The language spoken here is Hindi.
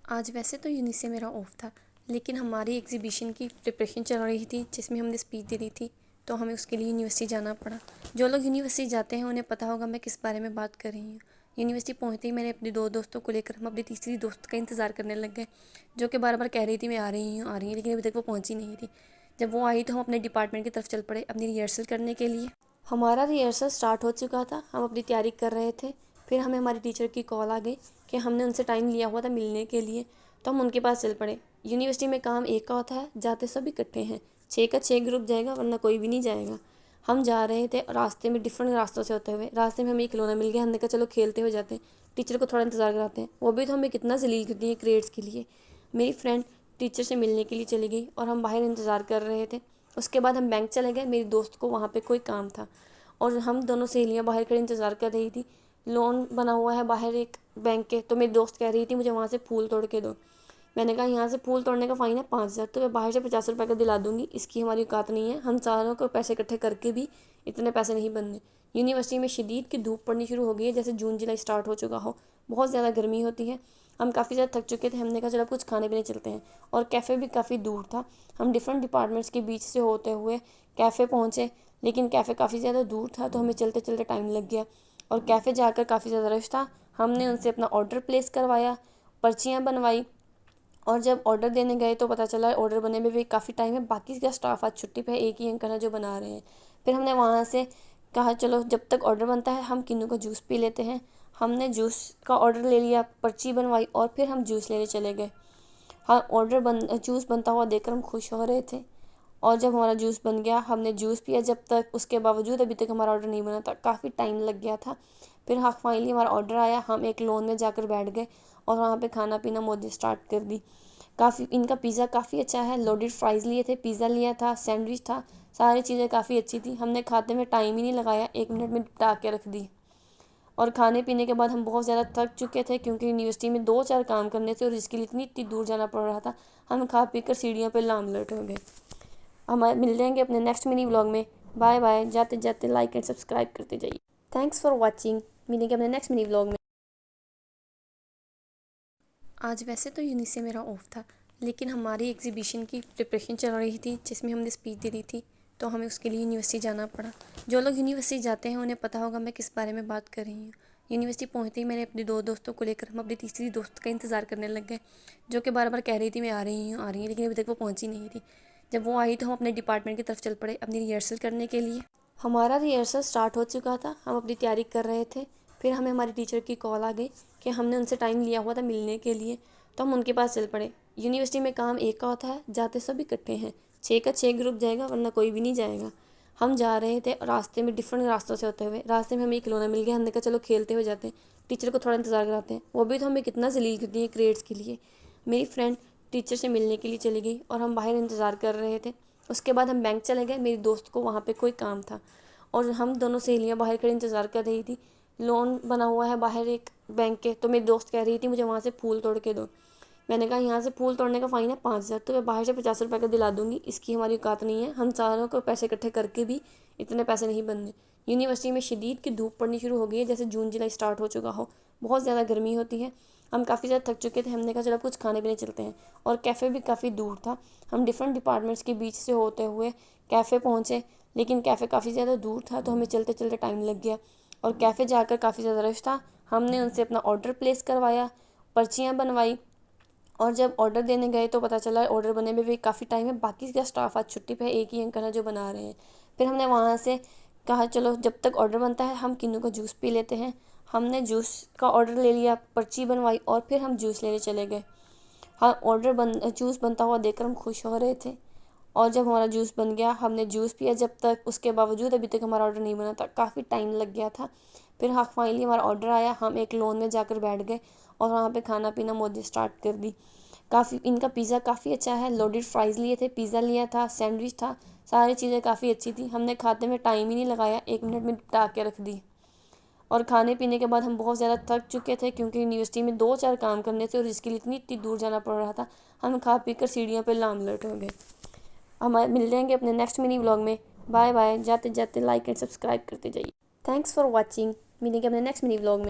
आज वैसे तो यूनि से मेरा ऑफ था, लेकिन हमारी एग्ज़िबिशन की प्रिपरेशन चल रही थी जिसमें हमने स्पीच देनी थी, तो हमें उसके लिए यूनिवर्सिटी जाना पड़ा। जो लोग यूनिवर्सिटी जाते हैं उन्हें पता होगा मैं किस बारे में बात कर रही हूँ। यूनिवर्सिटी पहुँचते ही मैंने अपने दो दोस्तों को लेकर हम अपनी तीसरी दोस्त का इंतज़ार करने लग गए, जो कि बार बार कह रही थी मैं आ रही हूँ लेकिन अभी तक वो पहुँची नहीं थी। जब वो आई तो हम अपने डिपार्टमेंट की तरफ चल पड़े अपनी रिहर्सल करने के लिए। हमारा रिहर्सल स्टार्ट हो चुका था, हम अपनी तैयारी कर रहे थे। फिर हमें हमारी टीचर की कॉल आ गई कि हमने उनसे टाइम लिया हुआ था मिलने के लिए, तो हम उनके पास चल पड़े। यूनिवर्सिटी में काम एक का होता है, जाते सब इकट्ठे हैं। 6 का 6 ग्रुप जाएगा वरना कोई भी नहीं जाएगा। हम जा रहे थे रास्ते में डिफरेंट रास्तों से होते हुए, रास्ते में हमें एक खिलौना मिल गया। हमने कहा चलो खेलते हुए जाते हैं, टीचर को थोड़ा इंतज़ार कराते हैं। वो भी तो हमें कितना जलील करती है क्रेड्स के लिए। मेरी फ्रेंड टीचर से मिलने के लिए चली गई और हम बाहर इंतज़ार कर रहे थे। उसके बाद हम बैंक चले गए, मेरी दोस्त को वहाँ पे कोई काम था और हम दोनों सहेलियाँ बाहर खड़े इंतज़ार कर रही थी। लोन बना हुआ है बाहर एक बैंक के, तो मेरी दोस्त कह रही थी मुझे वहाँ से फूल तोड़ के दो। मैंने कहा यहाँ से फूल तोड़ने का फ़ाइन है 5,000, तो मैं बाहर से 50 रुपये का दिला दूँगी, इसकी हमारी औकात नहीं है। हम चारों को पैसे इकट्ठे करके भी इतने पैसे नहीं बनने। यूनिवर्सिटी में शदीद की धूप पड़नी शुरू हो गई है, जैसे जून जुलाई स्टार्ट हो चुका हो। बहुत ज़्यादा गर्मी होती है। हम काफ़ी ज़्यादा थक चुके थे। हमने कहा चलो कुछ खाने पीने चलते हैं, और कैफ़े भी काफ़ी दूर था। हम डिफरेंट डिपार्टमेंट्स के बीच से होते हुए कैफ़े पहुँचे, लेकिन कैफ़े काफ़ी ज़्यादा दूर था, तो हमें चलते चलते टाइम लग गया। और कैफ़े जाकर काफ़ी ज़्यादा रश था। हमने उनसे अपना ऑर्डर प्लेस करवाया, पर्चियाँ बनवाई, और जब ऑर्डर देने गए तो पता चला ऑर्डर बनने में भी काफ़ी टाइम है। बाकी का स्टाफ आज छुट्टी पे है, एक ही अंकल है जो बना रहे हैं। फिर हमने वहाँ से कहा चलो जब तक ऑर्डर बनता है हम किन्नू का जूस पी लेते हैं। हमने जूस का ऑर्डर ले लिया, पर्ची बनवाई और फिर हम जूस लेने चले गए। हाँ, जूस बनता हुआ देखकर हम खुश हो रहे थे। और जब हमारा जूस बन गया हमने जूस पिया, जब तक उसके बावजूद अभी तक हमारा ऑर्डर नहीं बना था, काफ़ी टाइम लग गया था। फिर हाँ फाइनली हमारा ऑर्डर आया, हम एक लॉन में जाकर बैठ गए और वहाँ पे खाना पीना मौज स्टार्ट कर दी। काफ़ी इनका पिज़्ज़ा काफ़ी अच्छा है। लोडेड फ्राइज़ लिए थे, पिज़्ज़ा लिया था, सैंडविच था, सारी चीज़ें काफ़ी अच्छी थी। हमने खाते में टाइम ही नहीं लगाया, 1 मिनट में निपटा के रख दी। और खाने पीने के बाद हम बहुत ज़्यादा थक चुके थे, क्योंकि यूनिवर्सिटी में 2-4 काम करने थे और इसके लिए इतनी इतनी दूर जाना पड़ रहा था। हम खा पी कर सीढ़ियों पर लामलट हो गए। हमारे मिल जाएंगे अपने नेक्स्ट मिनी व्लॉग में। Bye bye. जाते जाते लाइक एंड सब्सक्राइब करते जाइए। Thanks for watching. मिलेंगे अपने नेक्स्ट मिनी व्लॉग में। आज वैसे तो यूनि से मेरा ऑफ था, लेकिन हमारी एग्ज़िबिशन की प्रिपरेशन चल रही थी जिसमें हमने स्पीच देनी थी, तो हमें उसके लिए यूनिवर्सिटी जाना पड़ा। जो लोग यूनिवर्सिटी जाते हैं उन्हें पता होगा मैं किस बारे में बात कर रही हूँ। यूनिवर्सिटी पहुँचते ही मैंने अपने दो दोस्तों को लेकर हम अपनी तीसरी दोस्त का इंतज़ार करने लग गए, जो कि बार बार कह रही थी मैं आ रही हूँ लेकिन अभी तक वो पहुँची नहीं थी। जब वो आई तो हम अपने डिपार्टमेंट की तरफ चल पड़े अपनी रिहर्सल करने के लिए। हमारा रिहर्सल स्टार्ट हो चुका था, हम अपनी तैयारी कर रहे थे। फिर हमें हमारी टीचर की कॉल आ गई कि हमने उनसे टाइम लिया हुआ था मिलने के लिए, तो हम उनके पास चल पड़े। यूनिवर्सिटी में काम एक का होता है, जाते सब इकट्ठे हैं। 6 का 6 ग्रुप जाएगा वरना कोई भी नहीं जाएगा। हम जा रहे थे रास्ते में डिफरेंट रास्तों से होते हुए, रास्ते में हमें एक खिलौना मिल गया। हमने कहा चलो खेलते हुए जाते हैं, टीचर को थोड़ा इंतज़ार कराते हैं। वो भी तो हमें कितना जलील करती है ग्रेड्स के लिए। मेरी फ्रेंड टीचर से मिलने के लिए चली गई और हम बाहर इंतज़ार कर रहे थे। उसके बाद हम बैंक चले गए, मेरी दोस्त को वहाँ पे कोई काम था और हम दोनों सहेलियाँ बाहर खड़े इंतज़ार कर रही थी। लोन बना हुआ है बाहर एक बैंक के, तो मेरी दोस्त कह रही थी मुझे वहाँ से फूल तोड़ के दो। मैंने कहा यहाँ से फूल तोड़ने का फ़ाइन है 5,000, तो मैं बाहर से 50 रुपये का दिला दूँगी, इसकी हमारी औकात नहीं है। हम चारों को पैसे इकट्ठे करके भी इतने पैसे नहीं बनने। यूनिवर्सिटी में शदीद की धूप पड़नी शुरू हो गई है, जैसे जून जुलाई स्टार्ट हो चुका हो। बहुत ज़्यादा गर्मी होती है। हम काफ़ी ज़्यादा थक चुके थे। हमने कहा चलो कुछ खाने पीने चलते हैं, और कैफ़े भी काफ़ी दूर था। हम डिफरेंट डिपार्टमेंट्स के बीच से होते हुए कैफ़े पहुँचे, लेकिन कैफ़े काफ़ी ज़्यादा दूर था, तो हमें चलते चलते टाइम लग गया। और कैफ़े जाकर काफ़ी ज़्यादा रश था। हमने उनसे अपना ऑर्डर प्लेस करवाया, पर्चियाँ बनवाई, और जब ऑर्डर देने गए तो पता चला ऑर्डर बनने में भी काफ़ी टाइम है। बाकी का स्टाफ आज छुट्टी पे है, एक ही अंकल है जो बना रहे हैं। फिर हमने वहाँ से कहा चलो जब तक ऑर्डर बनता है हम किन्नू का जूस पी लेते हैं। हमने जूस का ऑर्डर ले लिया, पर्ची बनवाई और फिर हम जूस लेने चले गए। हाँ, जूस बनता हुआ देखकर हम खुश हो रहे थे। और जब हमारा जूस बन गया हमने जूस पिया, जब तक उसके बावजूद अभी तक हमारा ऑर्डर नहीं बना था, काफ़ी टाइम लग गया था। फिर हाँ फाइनली हमारा ऑर्डर आया, हम एक लॉन में जाकर बैठ गए और वहाँ पे खाना पीना मौज स्टार्ट कर दी। काफ़ी इनका पिज़्ज़ा काफ़ी अच्छा है। लोडेड फ्राइज़ लिए थे, पिज़्ज़ा लिया था, सैंडविच था, सारी चीज़ें काफ़ी अच्छी थी। हमने खाते में टाइम ही नहीं लगाया, 1 मिनट में निपटा के रख दी। और खाने पीने के बाद हम बहुत ज़्यादा थक चुके थे, क्योंकि यूनिवर्सिटी में 2-4 काम करने थे और इसके लिए इतनी इतनी दूर जाना पड़ रहा था। हम खा पी कर सीढ़ियों पर लामलट हो गए। हमारे मिल जाएंगे अपने नेक्स्ट मिनी व्लॉग में। Bye bye. जाते जाते लाइक एंड सब्सक्राइब करते जाइए। Thanks for watching. मिलेंगे अपने नेक्स्ट मिनी व्लॉग में।